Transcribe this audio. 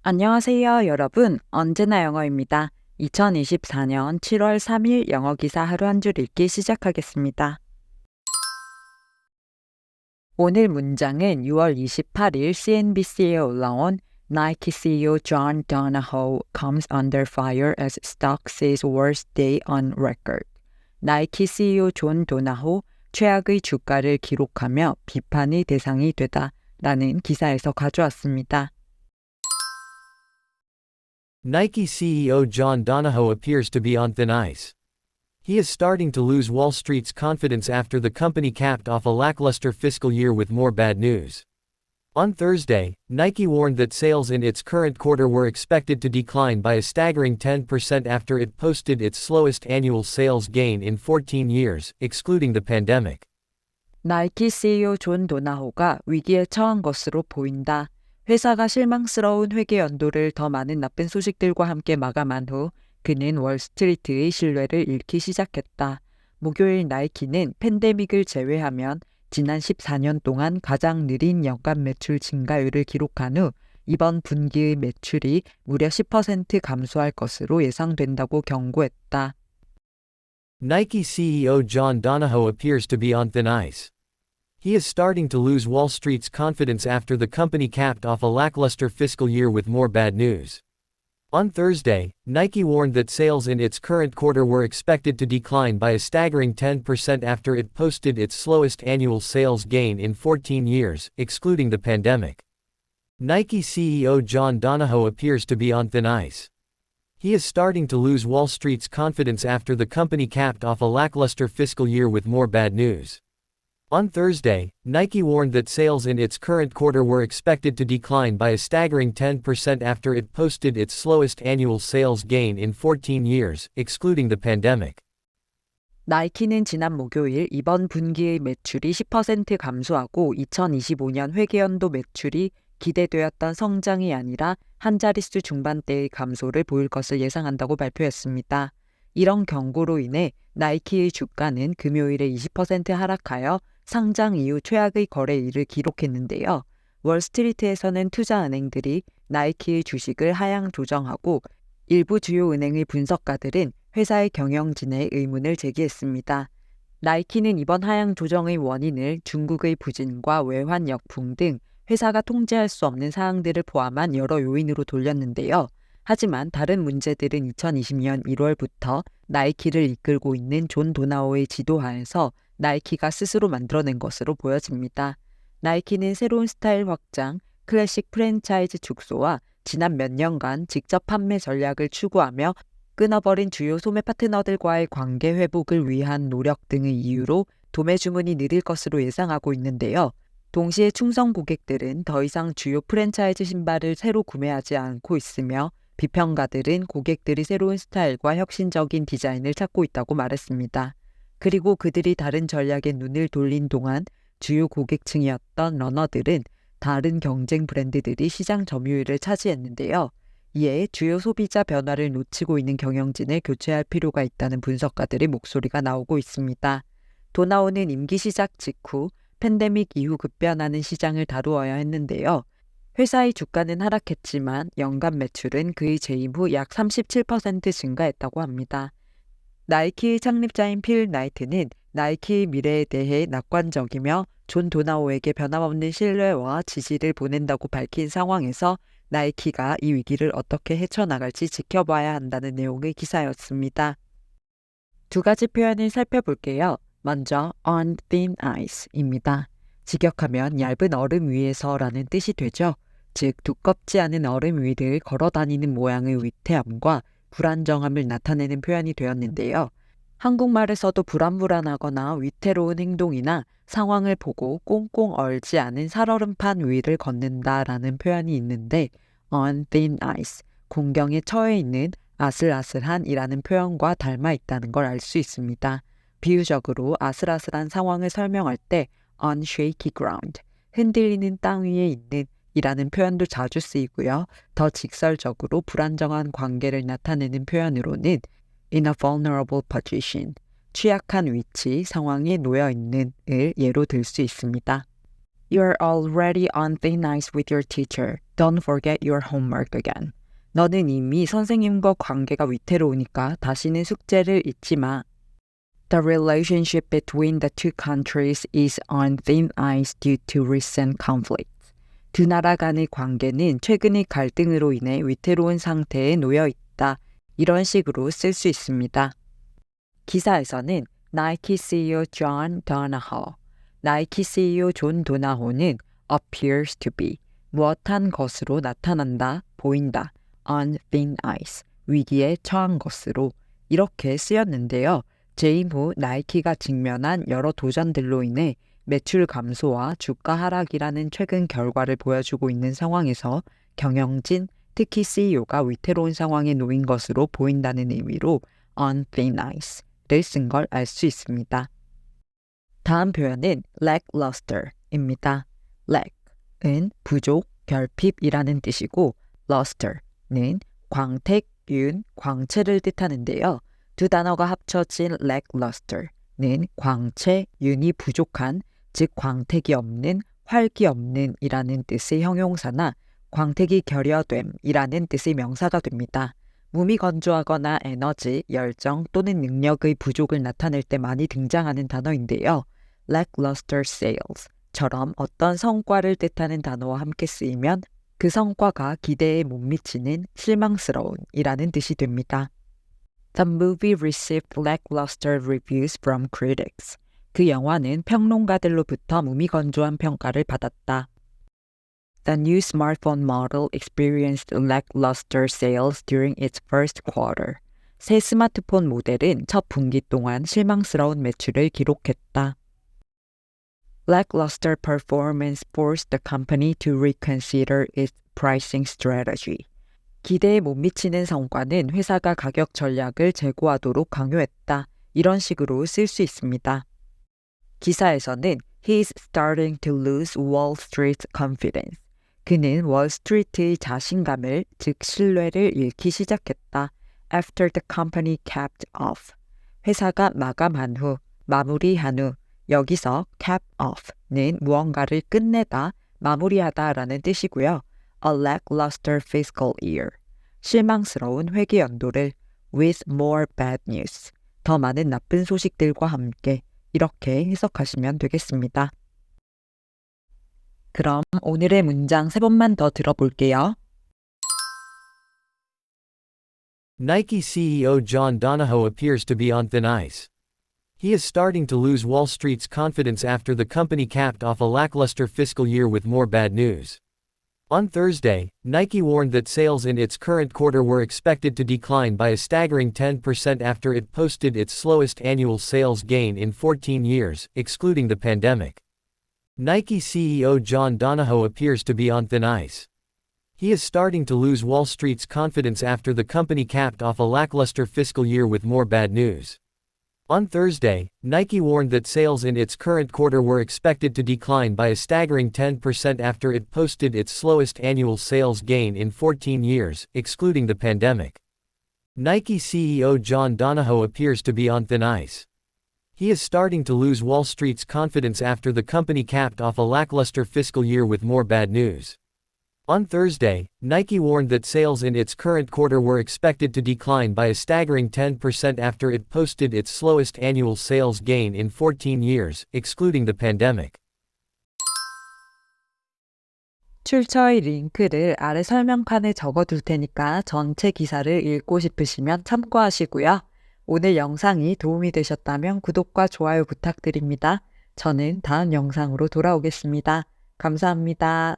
안녕하세요, 여러분. 언제나 영어입니다. 2024년 7월 3일 영어 기사 하루 한 줄 읽기 시작하겠습니다. 오늘 문장은 6월 28일 CNBC에 올라온 Nike CEO John Donahoe comes under fire as stock sees worst day on record. 나이키 CEO 존 도나호 최악의 주가를 기록하며 비판의 대상이 되다 라는 기사에서 가져왔습니다. Nike CEO John Donahoe appears to be on thin ice. He is starting to lose Wall Street's confidence after the company capped off a lackluster fiscal year with more bad news. On Thursday, Nike warned that sales in its current quarter were expected to decline by a staggering 10% after it posted its slowest annual sales gain in 14 years, excluding the pandemic. 나이키 CEO 존 도나호가 위기에 처한 것으로 보인다. 회사가 실망스러운 회계 연도를 더 많은 나쁜 소식들과 함께 마감한 후 그는 월스트리트의 신뢰를 잃기 시작했다. 목요일 나이키는 팬데믹을 제외하면 지난 14년 동안 가장 느린 연간 매출 증가율을 기록한 후 이번 분기의 매출이 무려 10% 감소할 것으로 예상된다고 경고했다. Nike CEO John Donahoe appears to be on thin ice. He is starting to lose Wall Street's confidence after the company capped off a lackluster fiscal year with more bad news. On Thursday, Nike warned that sales in its current quarter were expected to decline by a staggering 10% after it posted its slowest annual sales gain in 14 years, excluding the pandemic. Nike CEO John Donahoe appears to be on thin ice. He is starting to lose Wall Street's confidence after the company capped off a lackluster fiscal year with more bad news. On Thursday, Nike warned that sales in its current quarter were expected to decline by a staggering 10% after it posted its slowest annual sales gain in 14 years, excluding the pandemic. 나이키는 지난 목요일 이번 분기의 매출이 10% 감소하고 2025년 회계연도 매출이 기대되었던 성장이 아니라 한 자릿수 중반대의 감소를 보일 것을 예상한다고 발표했습니다. 이런 경고로 인해 나이키의 주가는 금요일에 20% 하락하여 상장 이후 최악의 거래일을 기록했는데요. 월스트리트에서는 투자은행들이 나이키의 주식을 하향 조정하고 일부 주요 은행의 분석가들은 회사의 경영진에 의문을 제기했습니다. 나이키는 이번 하향 조정의 원인을 중국의 부진과 외환 역풍 등 회사가 통제할 수 없는 사항들을 포함한 여러 요인으로 돌렸는데요. 하지만 다른 문제들은 2020년 1월부터 나이키를 이끌고 있는 존 도나호의 지도하에서 나이키가 스스로 만들어낸 것으로 보여집니다. 나이키는 새로운 스타일 확장, 클래식 프랜차이즈 축소와 지난 몇 년간 직접 판매 전략을 추구하며 끊어버린 주요 소매 파트너들과의 관계 회복을 위한 노력 등의 이유로 도매 주문이 느릴 것으로 예상하고 있는데요. 동시에 충성 고객들은 더 이상 주요 프랜차이즈 신발을 새로 구매하지 않고 있으며 비평가들은 고객들이 새로운 스타일과 혁신적인 디자인을 찾고 있다고 말했습니다. 그리고 그들이 다른 전략에 눈을 돌린 동안 주요 고객층이었던 러너들은 다른 경쟁 브랜드들이 시장 점유율을 차지했는데요. 이에 주요 소비자 변화를 놓치고 있는 경영진을 교체할 필요가 있다는 분석가들의 목소리가 나오고 있습니다. 도나호는 임기 시작 직후 팬데믹 이후 급변하는 시장을 다루어야 했는데요. 회사의 주가는 하락했지만 연간 매출은 그의 재임 후 약 37% 증가했다고 합니다. 나이키의 창립자인 필 나이트는 나이키의 미래에 대해 낙관적이며 존 도나호에게 변함없는 신뢰와 지지를 보낸다고 밝힌 상황에서 나이키가 이 위기를 어떻게 헤쳐나갈지 지켜봐야 한다는 내용의 기사였습니다. 두 가지 표현을 살펴볼게요. 먼저 on thin ice입니다. 직역하면 얇은 얼음 위에서라는 뜻이 되죠. 즉 두껍지 않은 얼음 위를 걸어 다니는 모양의 위태함과 불안정함을 나타내는 표현이 되었는데요. 한국말에서도 불안불안하거나 위태로운 행동이나 상황을 보고 꽁꽁 얼지 않은 살얼음판 위를 걷는다라는 표현이 있는데 on thin ice, 공경에 처해 있는 아슬아슬한이라는 표현과 닮아 있다는 걸 알 수 있습니다. 비유적으로 아슬아슬한 상황을 설명할 때 on shaky ground, 흔들리는 땅 위에 있는 이라는 표현도 자주 쓰이고요. 더 직설적으로 불안정한 관계를 나타내는 표현으로는 in a vulnerable position, 취약한 위치, 상황에 놓여 있는을 예로 들 수 있습니다. You're already on thin ice with your teacher. Don't forget your homework again. 너는 이미 선생님과 관계가 위태로우니까 다시는 숙제를 잊지 마. The relationship between the two countries is on thin ice due to recent conflicts. 두 나라 간의 관계는 최근의 갈등으로 인해 위태로운 상태에 놓여 있다. 이런 식으로 쓸 수 있습니다. 기사에서는 나이키 CEO 존 도나호, 나이키 CEO 존 도나호는 appears to be, 무엇한 것으로 나타난다, 보인다, on thin ice, 위기에 처한 것으로 이렇게 쓰였는데요. 재임 후 나이키가 직면한 여러 도전들로 인해 매출 감소와 주가 하락이라는 최근 결과를 보여주고 있는 상황에서 경영진, 특히 CEO가 위태로운 상황에 놓인 것으로 보인다는 의미로 on thin ice를 쓴 걸 알 수 있습니다. 다음 표현은 lackluster입니다. lack은 부족, 결핍이라는 뜻이고 luster는 광택, 윤, 광채를 뜻하는데요. 두 단어가 합쳐진 lackluster는 광채, 윤이 부족한, 즉 광택이 없는, 활기 없는 이라는 뜻의 형용사나 광택이 결여됨이라는 뜻의 명사가 됩니다. 몸이 건조하거나 에너지, 열정 또는 능력의 부족을 나타낼 때 많이 등장하는 단어인데요. lackluster sales처럼 어떤 성과를 뜻하는 단어와 함께 쓰이면 그 성과가 기대에 못 미치는 실망스러운 이라는 뜻이 됩니다. The movie received lackluster reviews from critics. 그 영화는 평론가들로부터 무미건조한 평가를 받았다. The new smartphone model experienced lackluster sales during its first quarter. 새 스마트폰 모델은 첫 분기 동안 실망스러운 매출을 기록했다. Lackluster performance forced the company to reconsider its pricing strategy. 기대에 못 미치는 성과는 회사가 가격 전략을 재고하도록 강요했다. 이런 식으로 쓸 수 있습니다. 기사에서는 He's starting to lose Wall Street's confidence. 그는 월스트리트의 자신감을, 즉 신뢰를 잃기 시작했다. After the company capped off. 회사가 마감한 후, 마무리한 후, 여기서 cap off는 무언가를 끝내다, 마무리하다라는 뜻이고요. A lackluster fiscal year. 실망스러운 회계 연도를 with more bad news. 더 많은 나쁜 소식들과 함께 이렇게 해석하시면 되겠습니다. 그럼 오늘의 문장 3번만 더 들어볼게요. Nike CEO John Donahoe appears to be on thin ice. He is starting to lose Wall Street's confidence after the company capped off a lackluster fiscal year with more bad news. On Thursday, Nike warned that sales in its current quarter were expected to decline by a staggering 10% after it posted its slowest annual sales gain in 14 years, excluding the pandemic. Nike CEO John Donahoe appears to be on thin ice. He is starting to lose Wall Street's confidence after the company capped off a lackluster fiscal year with more bad news. On Thursday, Nike warned that sales in its current quarter were expected to decline by a staggering 10% after it posted its slowest annual sales gain in 14 years, excluding the pandemic. Nike CEO John Donahoe appears to be on thin ice. He is starting to lose Wall Street's confidence after the company capped off a lackluster fiscal year with more bad news. On Thursday, Nike warned that sales in its current quarter were expected to decline by a staggering 10% after it posted its slowest annual sales gain in 14 years, excluding the pandemic. 출처의 링크를 아래 설명칸에 적어둘 테니까 전체 기사를 읽고 싶으시면 참고하시고요. 오늘 영상이 도움이 되셨다면 구독과 좋아요 부탁드립니다. 저는 다음 영상으로 돌아오겠습니다. 감사합니다.